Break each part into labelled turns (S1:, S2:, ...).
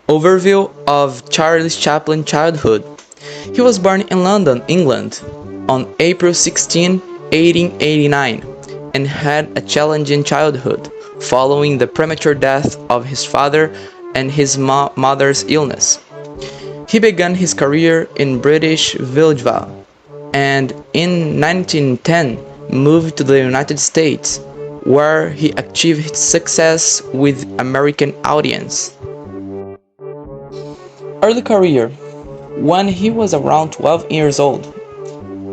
S1: Overview of Charles Chaplin's childhood. He was born in London, England, on April 16, 1889, and had a challenging childhood, following the premature death of his father and his mother's illness. He began his career in British vaudeville, and in 1910 moved to the United States, where he achieved success with American audience. Early career. When he was around 12 years old,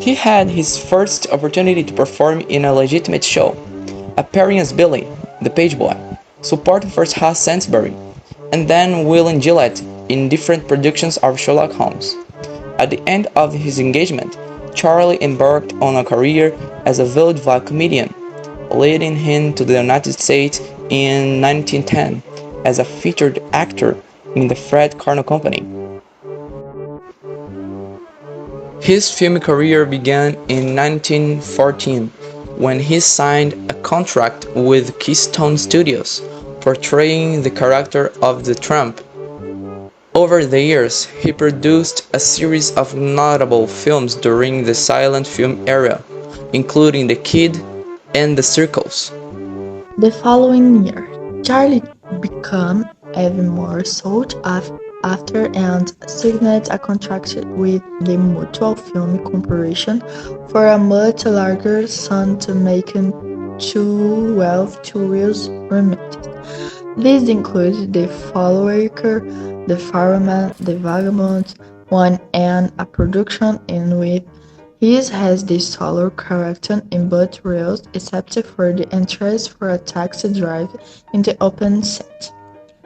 S1: he had his first opportunity to perform in a legitimate show, appearing as Billy, the page boy, supporting first Horace Sainsbury, and then Will and Gillette in different productions of Sherlock Holmes. At the end of his engagement, Charlie embarked on a career as a vaudeville comedian, leading him to the United States in 1910 as a featured actor in the Fred Carnell Company. His film career began in 1914 when he signed a contract with Keystone Studios, portraying the character of the Tramp. Over the years, he produced a series of notable films during the silent film era, including The Kid and The Circles.
S2: The following year, Charlie became even more sought after and signed a contract with the Mutual Film Corporation for a much larger sum to make 12 tours remained. These include The Follower, The Fireman, The Vagabond, One and a production in which he has the solo character in both reels except for the entrance for a taxi drive in the open set.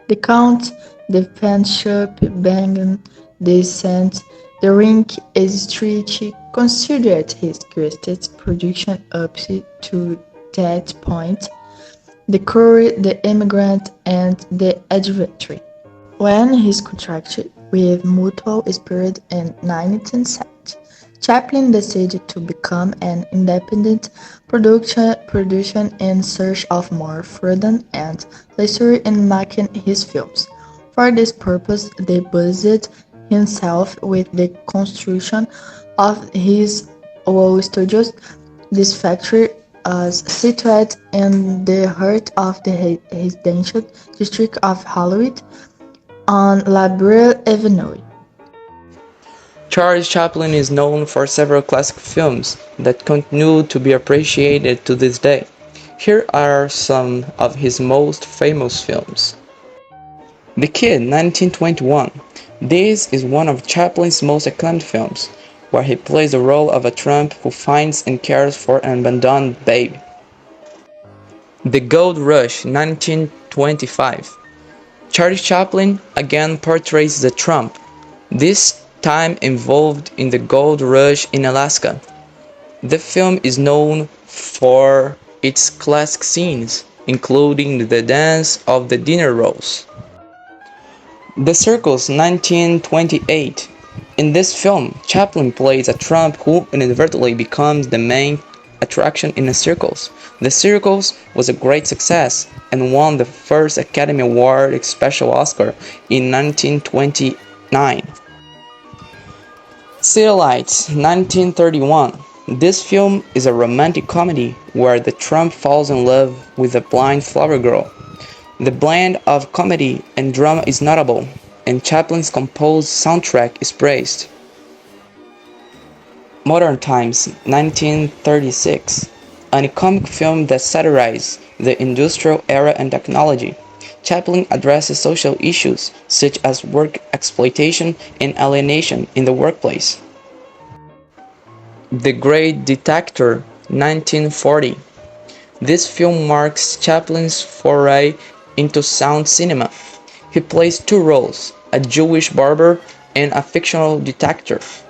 S2: The Count, The Pen Shop, Bang, The Scent, The Ring is Street considered his greatest production up to that point. The Courier, The Immigrant, and The Adventure. When his contract with Mutual expired in 1970, Chaplin decided to become an independent producer in search of more freedom and leisure in making his films. For this purpose, he busied himself with the construction of his own studios. This factory is situated in the heart of the residential district of Hollywood on La Brea Avenue.
S1: Charles Chaplin is known for several classic films that continue to be appreciated to this day. Here are some of his most famous films. The Kid, 1921. This is one of Chaplin's most acclaimed films, where he plays the role of a tramp who finds and cares for an abandoned baby. The Gold Rush, 1925. Charlie Chaplin again portrays the tramp, this time involved in the gold rush in Alaska. The film is known for its classic scenes, including the dance of the dinner rolls. The Circles, 1928. In this film, Chaplin plays a tramp who inadvertently becomes the main attraction in the Circles. The Circles was a great success and won the first Academy Award Special Oscar in 1929. City Lights, 1931. This film is a romantic comedy where the tramp falls in love with a blind flower girl. The blend of comedy and drama is notable, and Chaplin's composed soundtrack is praised. Modern Times, 1936. A comic film that satirizes the industrial era and technology. Chaplin addresses social issues such as work exploitation and alienation in the workplace. The Great Detector, 1940. This film marks Chaplin's foray into sound cinema. He plays two roles, a Jewish barber and a fictional detective.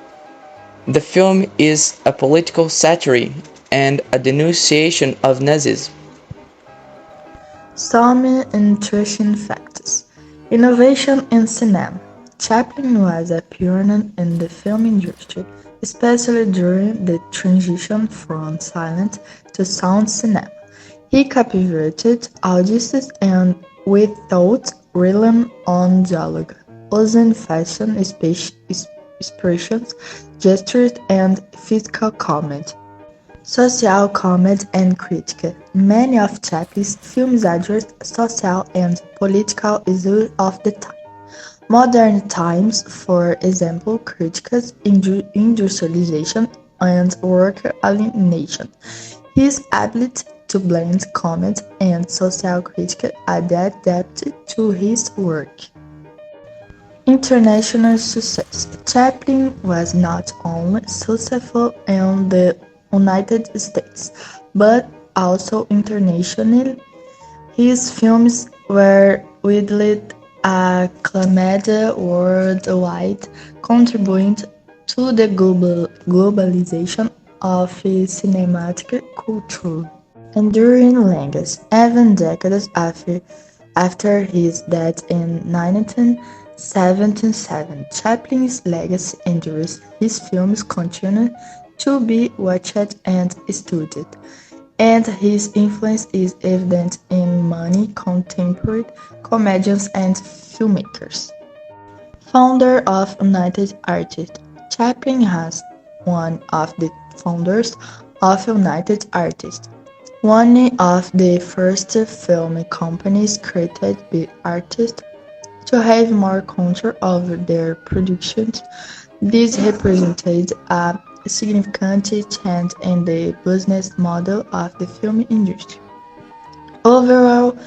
S1: The film is a political satire and a denunciation of Nazism.
S2: Some interesting facts. Innovation in cinema. Chaplin was a pioneer in the film industry, especially during the transition from silent to sound cinema. He captivated audiences and without relied on dialogue, using fashion expressions, gestures, and physical comment. Social comment and critique. Many of Chaplin's films address social and political issues of the time. Modern times, for example, critiques industrialization and worker alienation. His ability to blend comment and social critique added depth to his work. International success. Chaplin was not only successful in the United States, but also internationally. His films were widely acclaimed worldwide, contributing to the globalization of cinematic culture. Enduring legacy. Even decades after his death in 1977, Chaplin's legacy endures. His films continue to be watched and studied, and his influence is evident in many contemporary comedians and filmmakers. Founder of United Artists. Chaplin was one of the founders of United Artists, one of the first film companies created by artists to have more control over their productions. This represented a significant change in the business model of the film industry. Overall,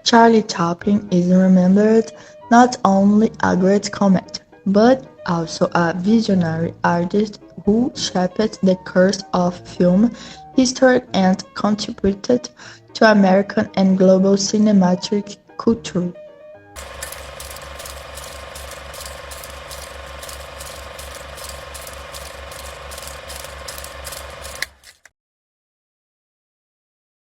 S2: Charlie Chaplin is remembered not only a great commentator, but also a visionary artist who shaped the course of film history and contributed to American and global cinematic culture.